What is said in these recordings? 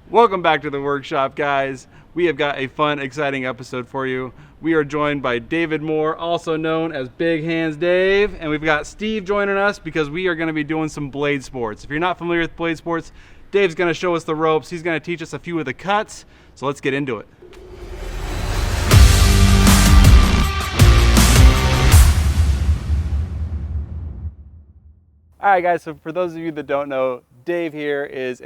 Welcome back to the workshop, guys. We have got a fun, exciting episode for you. We are joined by David Moore, also known as Big Hands Dave, and we've got Steve joining us because we are going to be doing some blade sports. If you're not familiar with blade sports, Dave's going to show us the ropes. He's going to teach us a few of the cuts, so let's get into it. All right, guys, so for those of you that don't know, Dave here he's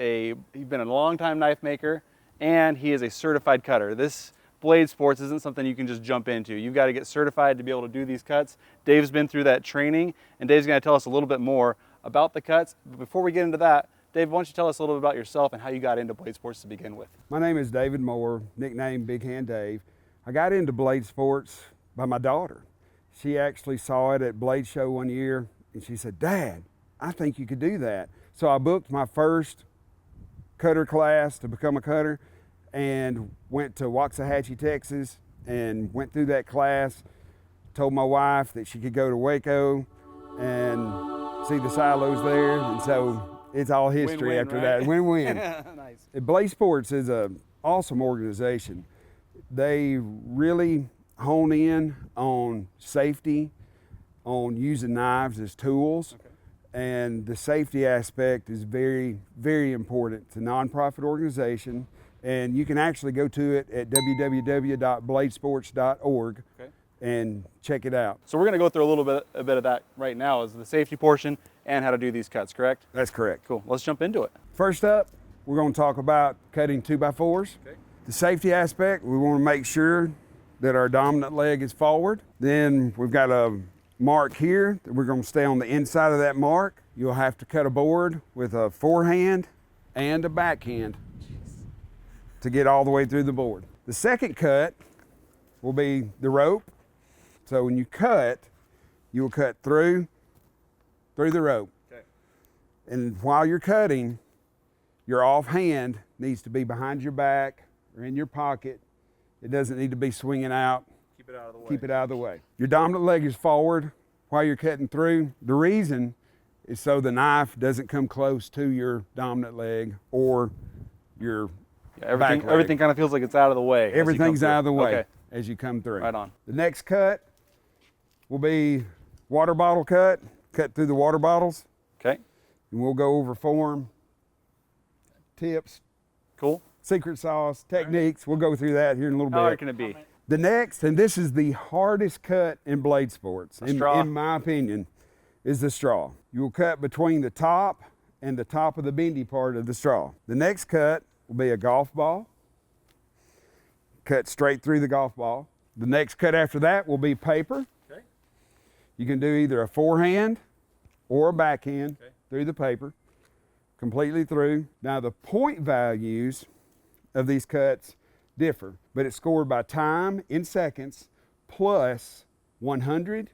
been a long-time knife maker, and he is a certified cutter. This blade sports isn't something you can just jump into. You've got to get certified to be able to do these cuts. Dave's been through that training, and Dave's going to tell us a little bit more about the cuts. But before we get into that, Dave, why don't you tell us a little bit about yourself and how you got into blade sports to begin with? My name is David Moore, nicknamed Big Hand Dave. I got into blade sports by my daughter. She actually saw it at Blade Show one year, and she said, "Dad, I think you could do that." So I booked my first cutter class to become a cutter and went to Waxahachie, Texas, and went through that class. Told my wife that she could go to Waco and see the silos there, and so it's all history Win-win, after right? that. Win-win. Nice. Blade Sports is an awesome organization. They really hone in on safety, on using knives as tools. Okay. And the safety aspect is very, very important. It's a nonprofit organization, and you can actually go to it at www.bladesports.org Okay. and check it out. So we're going to go through a bit of that right now, is the safety portion and how to do these cuts, correct? That's correct. Cool. Let's jump into it. First up, we're going to talk about cutting 2x4s. Okay. The safety aspect, we want to make sure that our dominant leg is forward. Then we've got a mark here that we're going to stay on the inside of that mark. You'll have to cut a board with a forehand and a backhand to get all the way through the board. The second cut will be the rope. So when you cut, you will cut through the rope. Okay. And while you're cutting, your offhand needs to be behind your back or in your pocket. It doesn't need to be swinging out. Keep it out of the way. Keep it out of the way. Your dominant leg is forward while you're cutting through. The reason is so the knife doesn't come close to your dominant leg or your back leg. Everything kind of feels like it's out of the way. as you come Everything's through. out of the way Okay. as you come through. Right on. The next cut will be water bottle cut through the water bottles. Okay. And we'll go over form, tips, Cool. secret sauce, techniques. We'll go through that here in a little How hard bit. can it be? The next, and this is the hardest cut in blade sports, straw? in my opinion, is the straw. You will cut between the top and the top of the bendy part of the straw. The next cut will be a golf ball. Cut straight through the golf ball. The next cut after that will be paper. Okay. You can do either a forehand or a backhand Okay. through the paper, completely through. Now the point values of these cuts differ, but it's scored by time in seconds plus 100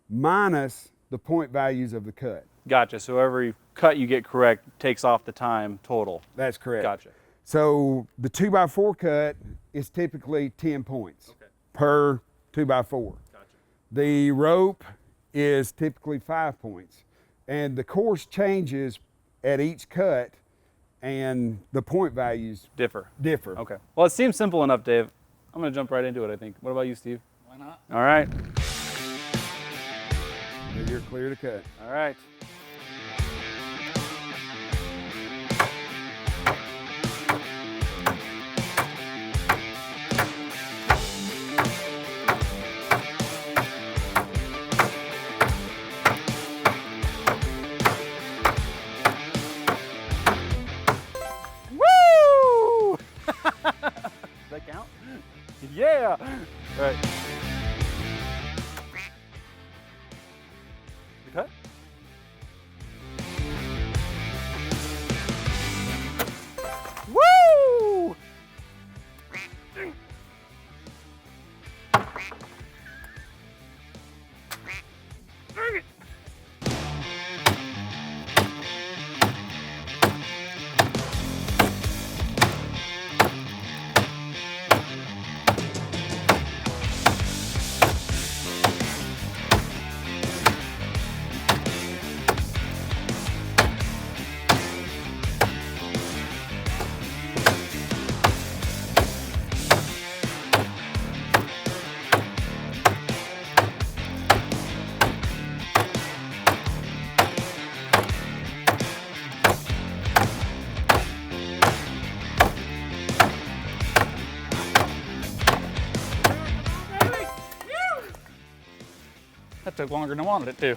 minus the point values of the cut. Gotcha. So every cut you get correct takes off the time total. That's correct. Gotcha. So the 2x4 cut is typically 10 points Okay. per 2x4. Gotcha. The rope is typically 5 points, and the course changes at each cut, and the point values Differ. differ. Okay. Well, it seems simple enough, Dave. I'm going to jump right into it, I think. What about you, Steve? Why not? All right. And you're clear to cut. All right. Woo! Does that count? Yeah. All right. The cut? Woo! That took longer than I wanted it to.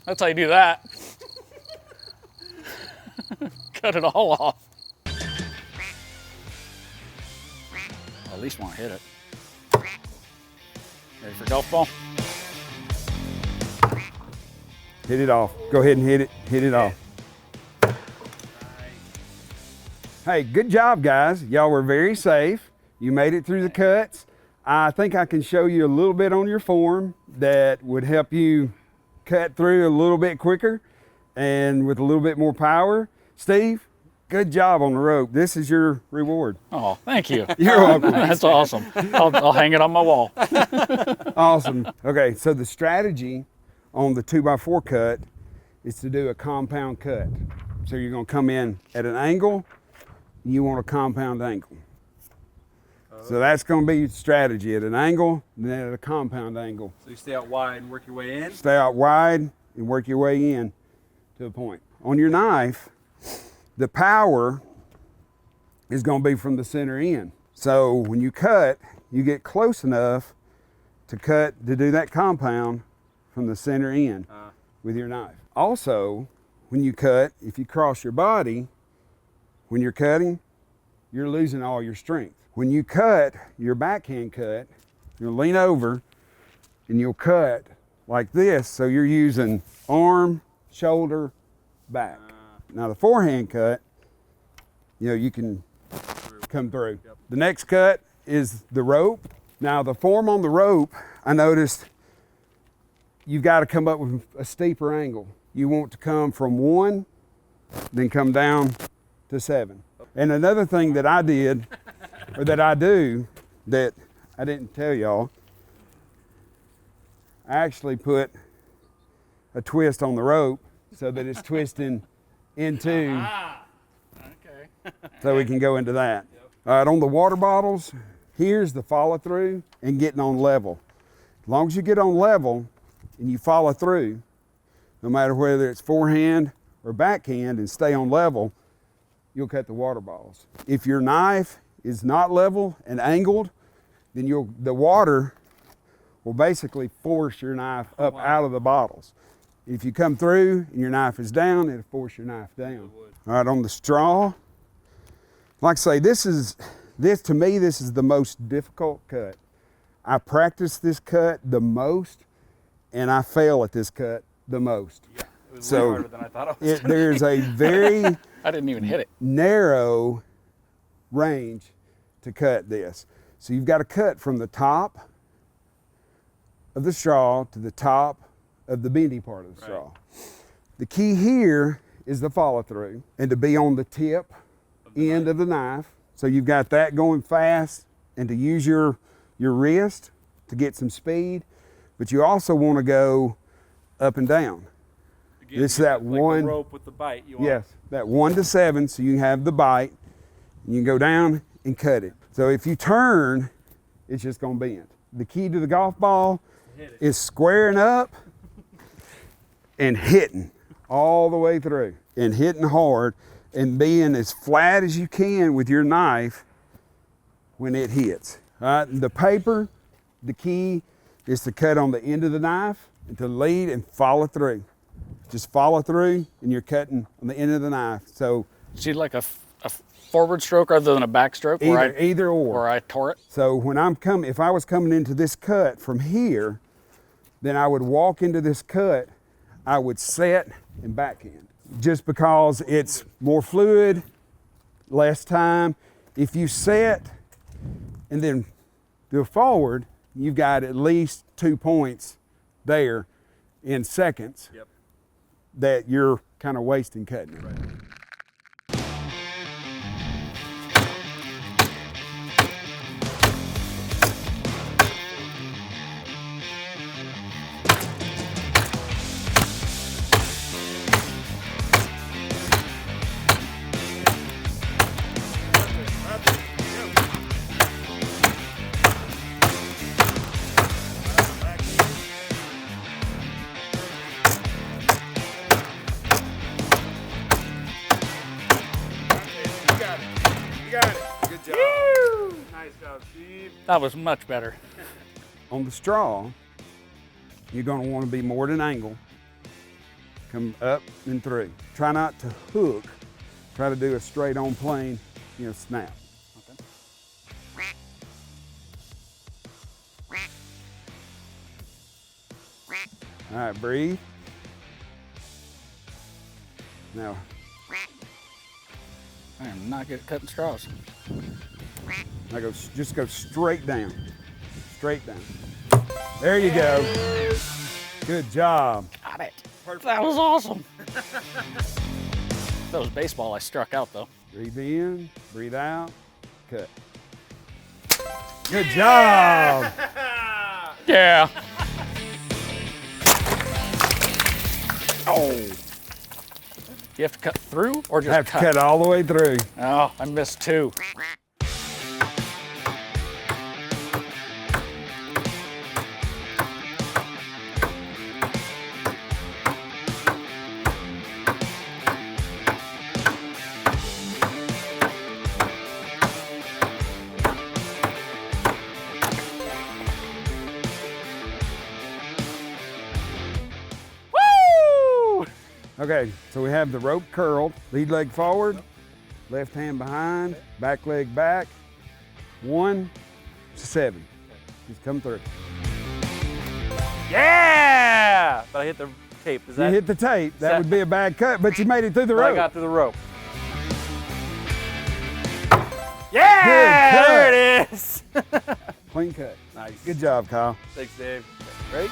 That's how you do that. Cut it all off. Well, at least want to hit it. Ready for golf ball? Hit it off. Go ahead and hit it. Hit it off. Hey, good job, guys. Y'all were very safe. You made it through the cuts. I think I can show you a little bit on your form that would help you cut through a little bit quicker and with a little bit more power. Steve, good job on the rope. This is your reward. Oh, thank you. You're welcome. That's awesome. I'll hang it on my wall. Awesome. Okay, so the strategy on the 2x4 cut is to do a compound cut. So you're going to come in at an angle, and you want a compound angle. So that's going to be your strategy, at an angle, and then at a compound angle. So you stay out wide and work your way in. Stay out wide and work your way in to a point. On your knife, the power is going to be from the center in. So when you cut, you get close enough to do that compound from the center in with your knife. Also, when you cut, if you cross your body, when you're cutting, you're losing all your strength. When you cut, your backhand cut, you'll lean over and you'll cut like this. So you're using arm, shoulder, back. Now the forehand cut, you can come through. Yep. The next cut is the rope. Now the form on the rope, I noticed you've got to come up with a steeper angle. You want to come from 1, then come down to 7. And another thing that I did, or that I do, that I didn't tell y'all, I actually put a twist on the rope so that it's twisting into, Okay. so we can go into that. All right, on the water bottles, here's the follow through and getting on level. As long as you get on level and you follow through, no matter whether it's forehand or backhand, and stay on level, you'll cut the water bottles. If your knife is not level and angled, then the water will basically force your knife up out of the bottles. If you come through and your knife is down, it'll force your knife down. All right, on the straw, like I say, this to me, this is the most difficult cut. I practice this cut the most, and I fail at this cut the most. Yeah, it was So, way harder than I thought it was. There's a very I didn't even hit it. narrow range to cut this. So you've got to cut from the top of the straw to the top of the bendy part of the straw. The key here is the follow through and to be on the tip end of the knife. So you've got that going fast, and to use your wrist to get some speed, but you also want to go up and down. Again, It's you that get, like, one- the rope with the bite. You want. Yes, that 1 to 7, so you have the bite. You can go down and cut it. So if you turn, it's just gonna bend. The key to the golf ball Hit it. is squaring up and hitting all the way through, and hitting hard, and being as flat as you can with your knife when it hits. All right, the paper, the key is to cut on the end of the knife and to lead and follow through. Just follow through, and you're cutting on the end of the knife. So See, like a forward stroke rather than a back stroke, either or. where I tore it. So when if I was coming into this cut from here, then I would walk into this cut, I would set and backhand. Just because it's more fluid, less time. If you set and then go forward, you've got at least 2 points there in seconds. Yep. That you're kind of wasting cutting it. Right. You got it. Good job. Nice job, Steve. That was much better. On the straw, you're going to want to be more at an angle. Come up and through. Try not to hook. Try to do a straight on plane, snap. Okay. All right, breathe. Now, I am not good at cutting straws. just go straight down. Straight down. There you go. Good job. Got it. That was awesome. That was baseball I struck out though. Breathe in, breathe out, cut. Good job. Yeah. Oh. You have to cut through or just Have to cut all the way through. Oh, I missed two. Woo! Okay, so we have the rope curled, lead leg forward, left hand behind, back leg back. 1 to 7. Just come through. Yeah! But I hit the tape. Is You that? hit the tape, that that- would be a bad cut, but you made it through the I rope. got through the rope. Yeah! Good cut. There it is. Clean cut. Nice. Good job, Kyle. Thanks, Dave. Ready?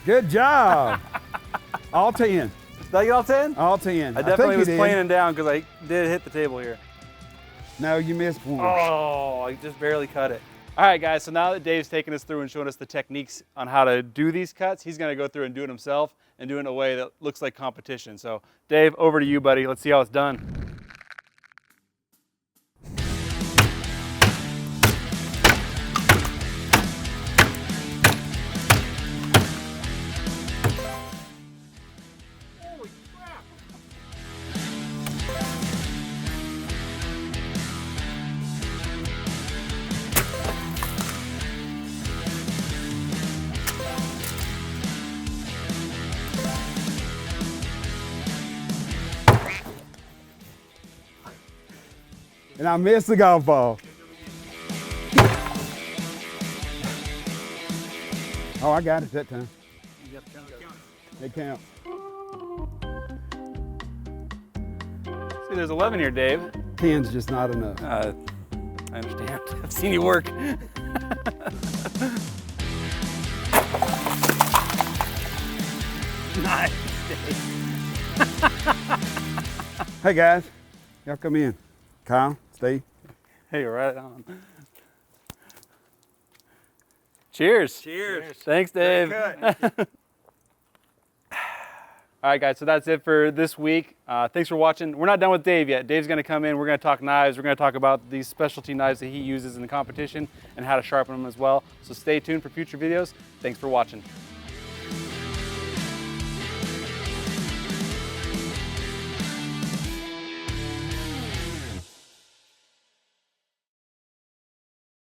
Good job. All 10. Did I get all 10? All 10. I definitely think was you did. planing down because I did hit the table here. No, you missed one. Oh, I just barely cut it. All right, guys, so now that Dave's taken us through and showing us the techniques on how to do these cuts, he's gonna go through and do it himself and do it in a way that looks like competition. So, Dave, over to you, buddy. Let's see how it's done. And I missed the golf ball. Oh, I got it that time. They count. See, there's 11 here, Dave. 10's just not enough. I understand. I've seen you work. Nice, Dave. Hey guys, y'all come in. Kyle, Steve. Hey, right on. Cheers. Cheers. Thanks, Dave. All right, guys, so that's it for this week. Thanks for watching. We're not done with Dave yet. Dave's gonna come in, we're gonna talk knives, we're gonna talk about these specialty knives that he uses in the competition and how to sharpen them as well. So stay tuned for future videos. Thanks for watching.